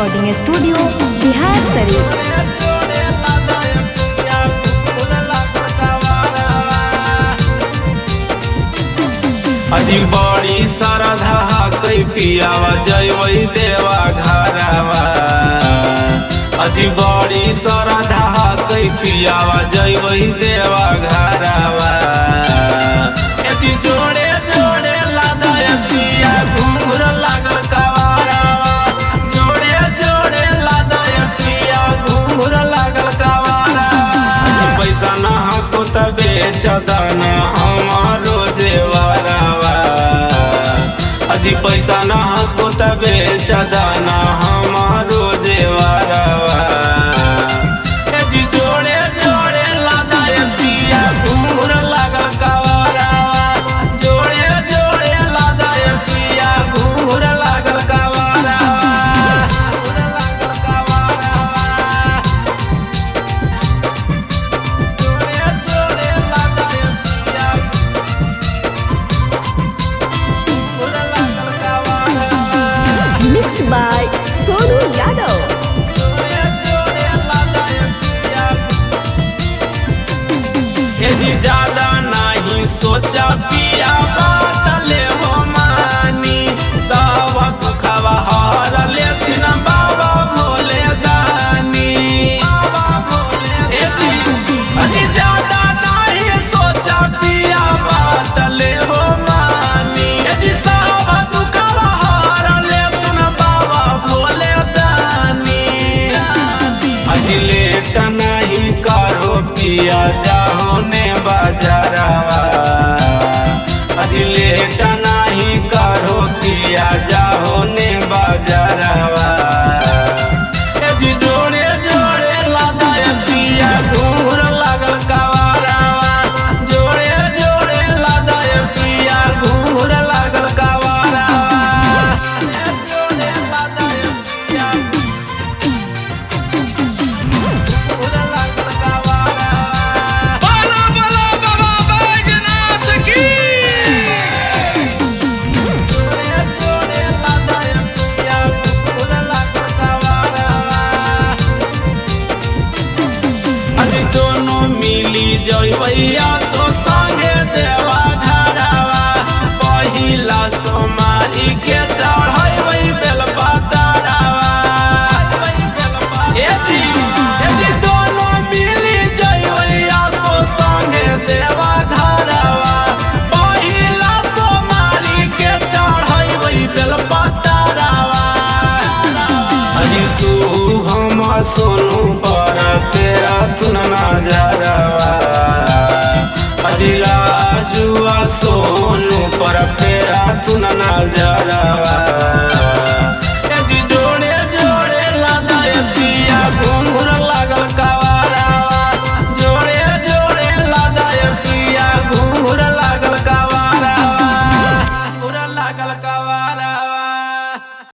Recording studio Bihar Sharif. अजी बड़ी श्रद्धा कई पियावा जय देवा घरवा। अजी बड़ी श्रद्धा कई पियावा जय देवा घरवा। अजी जोड़े जोड़े लादाय पिया घूर लागल कवारवा। जोड़े जोड़े लादाय पिया घूर लागल कवारवा। पैसा न हको तबे चदन हमारो जेवरवा। अजी पैसा न हको तबे चदना हमारो जेवरवा। अजी जोड़े जोड़े लादाय पिया घूर लागल कवारवा। जोड़े जोड़े लादाय पिया घूर लागल कवारवा। जोड़े जोड़े लादाय पिया मिक्स बाय सोनू यादव। यदि ज्यादा नहीं सोचा पिया बात ले हो मानी। सब दुखवा हर लेथिन बाबा भोले दानी। यदि ज्यादा नहीं सोचा पिया बात ले हो मानी। यदि सब दुखवा हर लेथिन बाबा भोले दानी। अजी लेट नहीं करो पिया जाओ ने बाजारवा। अजी लेट नहीं करो पिया जाओ ने बाजारवा। अजी जोड़े जोड़े लादाय पिया घूर लागल कवारवा। जोड़े जोड़े लादाय पिया घूर लागल कवारवा। जोड़े लादाय पिया घूर लागल कवारवा। बोलो बोलो बाबा बैजनाथ की। जोड़े जोड़े लादाय पिया घूर लागल कवारवा। अजी दोनों मिली जइबैया सो संगे देवा घरवा। पहिला सोमारी के चढ़ैबै बेलपतरवा। एजी दोनों मिली जइबैया सो संगे देवा घरवा। पहिला सोमारी के चढ़ैबै बेलपतरवा। अजी शुभम सोनू पर तेरा तुन नजरवा। अजी राजुआ सोनू पर फेरा तुन नजरवा।